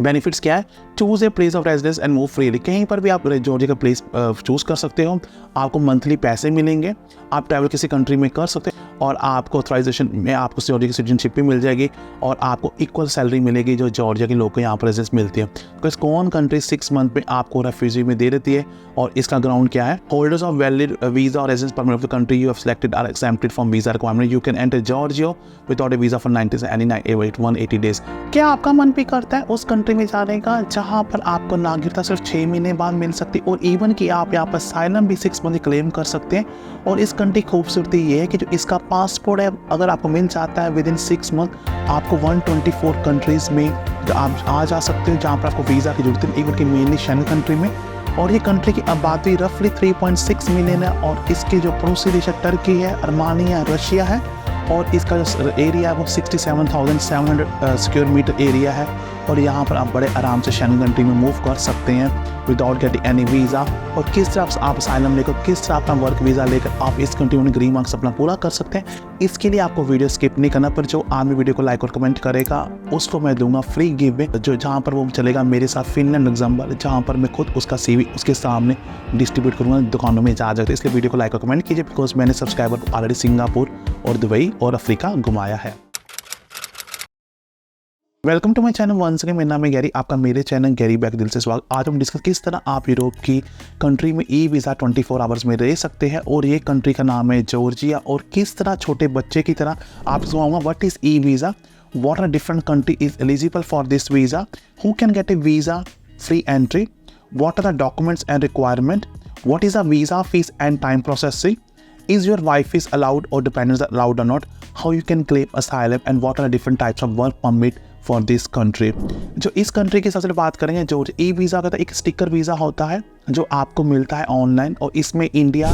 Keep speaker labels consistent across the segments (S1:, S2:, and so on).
S1: Benefits क्या है, choose a place of residence and move freely. कहीं पर भी आप जॉर्जिया का प्लेस चूज़ कर सकते हो, आपको मंथली पैसे मिलेंगे, आप ट्रैवल किसी कंट्री में कर सकते हैं और आपको ऑथराइजेशन में आपको जॉर्जिया की सिटीजनशिप भी मिल जाएगी और आपको इक्वल सैलरी मिलेगी जो जॉर्जिया के लोग को यहाँ पर रेजिडेंस मिलती है। बिकॉज कौन कंट्री 6 मंथ में आपको रेफ्यूजी में दे देती है और इसका ग्राउंड क्या है, होल्डर्स ऑफ वैलिड वीजा और residence permit of the country you have selected are exempted from visa requirement, you can enter Georgia without a visa for 180 days. क्या आपका मन भी करता है उस कंट्री में जाने का जहाँ पर आपको नागरिकता सिर्फ 6 महीने बाद मिल सकती है और इवन कि आप यहाँ पर असाइलम भी 6 मंथ क्लेम कर सकते हैं। और इस कंट्री की खूबसूरती ये है कि जो इसका पासपोर्ट है अगर आपको मिल जाता है विद इन 6 मंथ, आपको 124 कंट्रीज में आप आ जा सकते हो जहाँ पर आपको वीज़ा की जरूरत है, इवन कि मेनली शेंगन कंट्री में। और ये कंट्री की आबादी रफली 3.6 मिलियन है और इसके जो पड़ोसी देश है टर्की है, अर्मानिया है, रशिया है और इसका जो एरिया है वो 67,700 स्क्वायर मीटर एरिया है और यहाँ पर आप बड़े आराम से शेंगन कंट्री में मूव कर सकते हैं विदाउट गेटिंग एनी वीज़ा। और किस तरह से आप असाइलम लेकर, किस तरह अपना वर्क वीज़ा लेकर आप इस कंट्री में ग्रीन मार्क्स अपना पूरा कर सकते हैं। इसके लिए आपको वीडियो स्किप नहीं करना, पर जो आदमी वीडियो को लाइक और कमेंट करेगा उसको मैं दूंगा फ्री गिव में, जो जहाँ पर वो चलेगा मेरे साथ फिनलैंड लग्जमबर्ग, जहाँ पर मैं खुद उसका CV उसके सामने डिस्ट्रीब्यूट करूँगा दुकानों में जा जाकर। इसलिए वीडियो को लाइक और कमेंट कीजिए बिकॉज मैंने सब्सक्राइबर ऑलरेडी सिंगापुर और दुबई और अफ्रीका घुमाया है। Welcome to my channel once again, मेरा नाम है गैरी, आपका मेरे चैनल गैरी बैक दिल से स्वागत। आज हम डिस्कस किस तरह आप यूरोप की कंट्री में ई वीज़ा 24 आवर्स में रह सकते हैं और ये कंट्री का नाम है जॉर्जिया। और किस तरह छोटे बच्चे की तरह आप सुनाऊंगा what is e visa, what are different country is eligible for this visa, who can get a visa free entry, what are the documents and requirement, what is the visa fees and time processing, is your wife is allowed or dependents are allowed or not, how you can claim asylum and what are the different types of work permit for this country। जो इस country की सबसे बात करेंगे, जो e visa का एक sticker visa होता है जो आपको मिलता है ऑनलाइन और इसमें इंडिया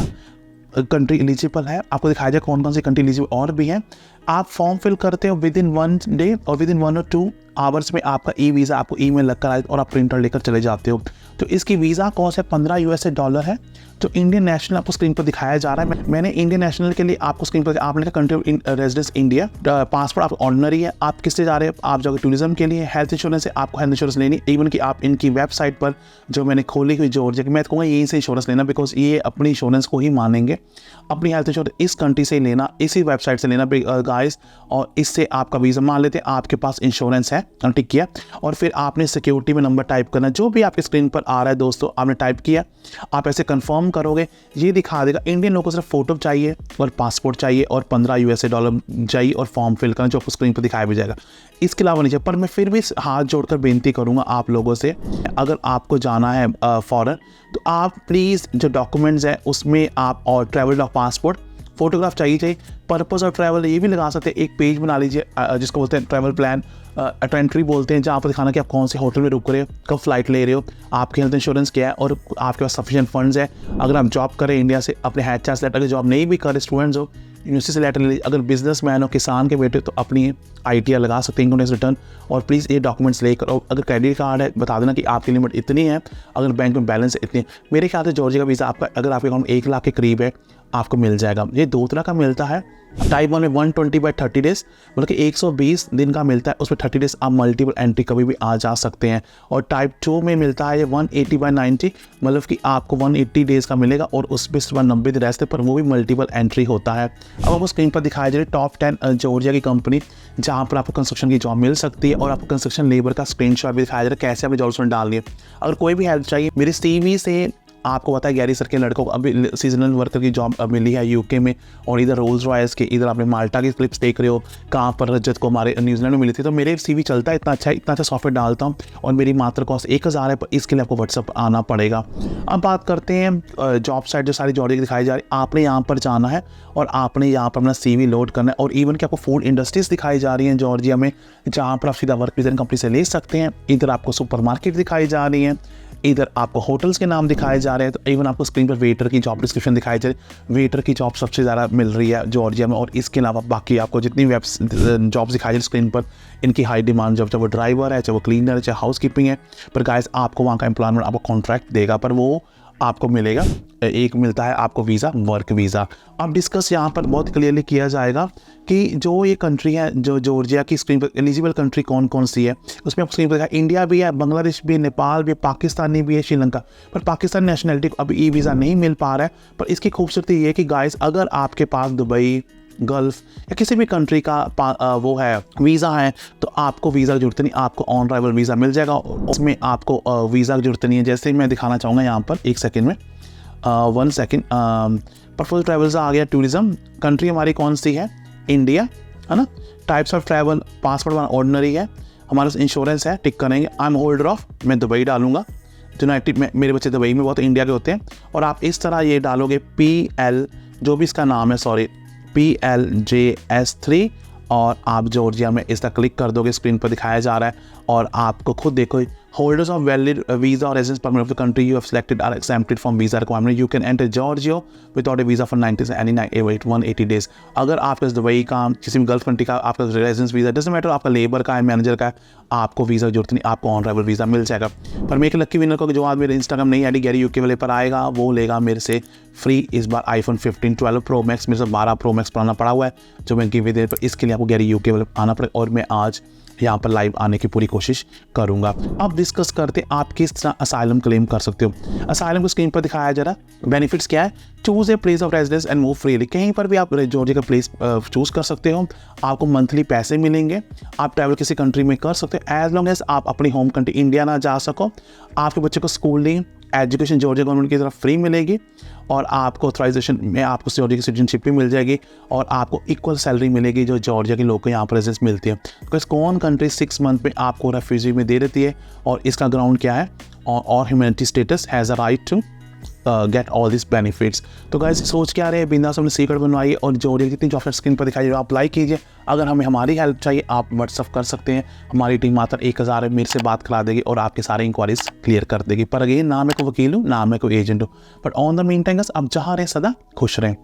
S1: कंट्री एलिजिबल है। आपको दिखाया जाए कौन कौन सी कंट्री एलिजिबल और भी हैं। आप फॉर्म फिल करते हो विद इन 1 डे और विद इन 1 और 2 आवर्स में आपका ई वीज़ा आपको ईमेल लगकर आए और आप प्रिंटर लेकर चले जाते हो। तो इसकी वीज़ा कॉस्ट है $15 है। जो इंडियन नेशनल आपको स्क्रीन पर दिखाया जा रहा है, मैंने इंडियन नेशनल के लिए आपको स्क्रीन पर आपने लिखा country of residence India, passport आप ऑर्डिनरी है, आप किस लिए जा रहे हैं, आप जाओगे टूरिज्म के लिए, हेल्थ इंश्योरेंस है, आपको हेल्थ इंश्योरेंस लेनी, इवन कि आप इनकी वेबसाइट पर जो मैंने खोली हुई जॉर्जिया की, मैं कहूँगा यहीं से इंश्योरेंस लेना बिकॉज ये अपनी इंश्योरेंस को ही मानेंगे। अपनी हेल्थ इंश्योरेंस इस कंट्री से लेना, इसी वेबसाइट से लेना गाइस, और इससे आपका वीज़ा मान लेते हैं आपके पास इंश्योरेंस है, टिक किया। और फिर आपने सिक्योरिटी में नंबर टाइप करना, जो भी आपके स्क्रीन पर आ रहा है दोस्तों आपने टाइप किया, आप ऐसे कंफर्म करोगे, ये दिखा देगा। इंडियन लोगों को सिर्फ फोटो चाहिए और पासपोर्ट चाहिए और $15 चाहिए और फॉर्म फिल करना जो आपको स्क्रीन पर दिखाया भी जाएगा। इसके अलावा नहीं चाहिए। पर मैं फिर भी हाथ जोड़कर बेनती करूंगा आप लोगों से, अगर आपको जाना है फॉरेन तो आप प्लीज़ जो डॉक्यूमेंट्स है उसमें आप और ट्रैवल पासपोर्ट, फोटोग्राफ चाहिए। पर्पस ऑफ ट्रैवल ये भी लगा सकते हैं, एक पेज बना लीजिए जिसको बोलते हैं ट्रैवल प्लान, एटेंट्री बोलते हैं, जहाँ पर दिखाना कि आप कौन से होटल में रुक रहे हो, कब फ्लाइट ले रहे हो, आपके हेल्थ इंश्योरेंस क्या है और आपके पास सफिशिएंट फंड्स है। अगर आप जॉब करें इंडिया से, अपने HR से लेटर, अगर जॉब नहीं भी करें, स्टूडेंट्स हो यूनिवर्सिटी से लेटर ले लीजिए, अगर बिजनेसमैन हो, किसान के बेटे तो अपनी ITR लगा सकते हैं, इनकम टैक्स रिटर्न। और प्लीज़ ये डॉक्यूमेंट्स लेकर, और अगर क्रेडिट कार्ड है बता देना कि आपकी लिमिट इतनी है, अगर बैंक में बैलेंस इतनी है। मेरे ख्याल से जॉर्जिया का वीज़ा आपका अगर आपके अकाउंट में 1 लाख के करीब है आपको मिल जाएगा। ये 2 तरह का मिलता है। टाइप 1 में 120/30 डेज, मतलब कि 120 दिन का मिलता है, उसमें 30 डेज आप मल्टीपल एंट्री कभी भी आ जा सकते हैं। और टाइप 2 में मिलता है ये 180/90, मतलब कि आपको 180 डेज़ का मिलेगा और उस पर सिर्फ 90 दिन रहते पर वो भी मल्टीपल एंट्री होता है। अब आपको स्क्रीन पर दिखाया जा रहा है टॉप 10 जॉर्जिया की कंपनी जहाँ पर आपको कंस्ट्रक्शन की जॉब मिल सकती है और आपको कंस्ट्रक्शन लेबर का स्क्रीनशॉट भी दिखाया जा रहा है कैसे आपने जॉब डालनी है। अगर कोई भी हेल्प चाहिए, मेरे CV से आपको पता है गैरी सर के लड़कों को अभी सीजनल वर्कर की जॉब मिली है UK में, और इधर रोल्स रॉयस के, इधर आपने माल्टा की क्लिप्स देख रहे हो, कहाँ पर रजत को हमारे न्यूजीलैंड में मिली थी। तो मेरे CV चलता है इतना अच्छा सॉफ्टवेयर डालता हूँ और मेरी मात्र कॉस्ट 1000 है, पर इसके लिए आपको व्हाट्सअप आना पड़ेगा। अब बात करते हैं जॉब साइट जो सारी जॉर्जिया की दिखाई जा रही है। आपने यहाँ पर जाना है और आपने यहाँ पर अपना CV लोड करना है, और इवन कि आपको फूड इंडस्ट्रीज दिखाई जा रही हैं जॉर्जिया में, जहाँ पर आप सीधा वर्क वीज़ा कंपनी से ले सकते हैं। इधर आपको सुपरमार्केट दिखाई जा रही हैं, इधर आपको होटल्स के नाम दिखाए जा रहे हैं। तो इवन आपको स्क्रीन पर वेटर की जॉब डिस्क्रिप्शन दिखाई जा रही है। वेटर की जॉब सबसे ज़्यादा मिल रही है जॉर्जिया में, और इसके अलावा बाकी आपको जितनी जॉब्स दिखाई जा रही है स्क्रीन पर, इनकी हाई डिमांड जॉब, चाहे वो ड्राइवर है, चाहे वो क्लीनर है, चाहे हाउस कीपिंग है। पर गाइस आपको वहाँ का एम्प्लॉयमेंट आपको कॉन्ट्रैक्ट देगा, पर वो आपको मिलेगा, एक मिलता है आपको वीज़ा, वर्क वीज़ा। अब डिस्कस यहाँ पर बहुत क्लियरली किया जाएगा कि जो ये कंट्री है, जो जॉर्जिया की स्क्रीन पर एलिजिबल कंट्री कौन कौन सी है, उसमें आपको स्क्रीन पर देखा इंडिया भी है, बांग्लादेश भी है, नेपाल भी है, पाकिस्तानी भी है, श्रीलंका। पर पाकिस्तान नेशनलिटी को अभी ई वीज़ा नहीं मिल पा रहा है। पर इसकी खूबसूरती ये है कि गाइस, अगर आपके पास दुबई, गल्फ या किसी भी कंट्री का वो है वीज़ा है, तो आपको वीज़ा की जरूरत नहीं, आपको ऑन अराइवल वीज़ा मिल जाएगा। उसमें आपको वीज़ा की जरूरत नहीं है। जैसे मैं दिखाना चाहूँगा यहाँ पर, एक सेकेंड में, 1 सेकेंड। पर्पल ट्रैवल्स आ गया, टूरिज्म। कंट्री हमारी कौन सी है? इंडिया, है ना। टाइप्स ऑफ ट्रैवल, पासपोर्ट हमारा ऑर्डिनरी है, हमारा इंश्योरेंस है, टिक करेंगे। आई एम होल्डर ऑफ, मैं दुबई डालूंगा, यूनाइटेड में, मेरे बच्चे दुबई में बहुत इंडिया के होते हैं। और आप इस तरह ये डालोगे PL, जो भी इसका नाम है, सॉरी, PLJS3, और आप जॉर्जिया में इस तरह क्लिक कर दोगे, स्क्रीन पर दिखाया जा रहा है। और आपको खुद देखो, holders of valid visa or residence permit of the country you have selected are exempted from visa requirement. You can enter Georgia without a visa for 90 any 180 days. अगर आपके दुबई का, किसी भी गल्फ कंट्री का आपका residence visa, doesn't matter आपका labour का है, मैनेजर का है, आपको वीज़ा की जरूरत नहीं, आपको ऑन अराइवल वीज़ा मिल जाएगा। पर मैं एक लक्की विनर को, जो आज मेरे इंस्टाग्राम नहीं आईडी गैरी यूके वाले पर आएगा, वो लेगा मेरे से फ्री इस बार iPhone 15 12 Pro Max। मेरे से 12 Pro Max पुराना पड़ा हुआ है जो मैं गिव दे, पर इसके लिए आपको गैरी यूके वाले आना पड़ेगा। और मैं आज यहाँ पर लाइव आने की पूरी कोशिश करूंगा। अब डिस्कस करते आप किस तरह असाइलम क्लेम कर सकते हो। असाइलम को स्क्रीन पर दिखाया जा रहा है। बेनिफिट्स क्या है? Choose a place of residence and move freely. कहीं पर भी आप जॉर्जिया का प्लेस चूज कर सकते हो, आपको मंथली पैसे मिलेंगे, आप ट्रैवल किसी कंट्री में कर सकते हो, एज लॉन्ग एज आप अपनी होम कंट्री इंडिया ना जा सको। आपके बच्चे को स्कूलिंग, एजुकेशन जॉर्जिया गवर्नमेंट की तरफ फ्री मिलेगी, और आपको ऑथराइजेशन में आपको जॉर्जिया की सिटीजनशिप भी मिल जाएगी, और आपको इक्वल सैलरी मिलेगी जो जॉर्जिया के लोग को यहाँ पर रेजिडेंस मिलती है। तो कौन कंट्री 6 मंथ में आपको रेफ्यूजी में दे देती है, और इसका ग्राउंड क्या है? और humanity status has a right to get all this benefits. तो गाइस, सोच क्या रहे, बिंदास अपने सीक्रेट बनवाइए, और जॉर्जिया जितनी जो स्क्रीन पर दिखाई आप अप्लाई कीजिए। अगर हमें हमारी हेल्प चाहिए, आप व्हाट्सअप कर सकते हैं, हमारी टीम मात्र 1000 है, मेरे से बात करा देगी और आपके सारे इंक्वायरीज क्लियर कर देगी। पर अगेन, ना मैं कोई वकील हूँ, ना मैं कोई एजेंट हूँ, but on the mean time आप जहाँ रहें सदा खुश रहें।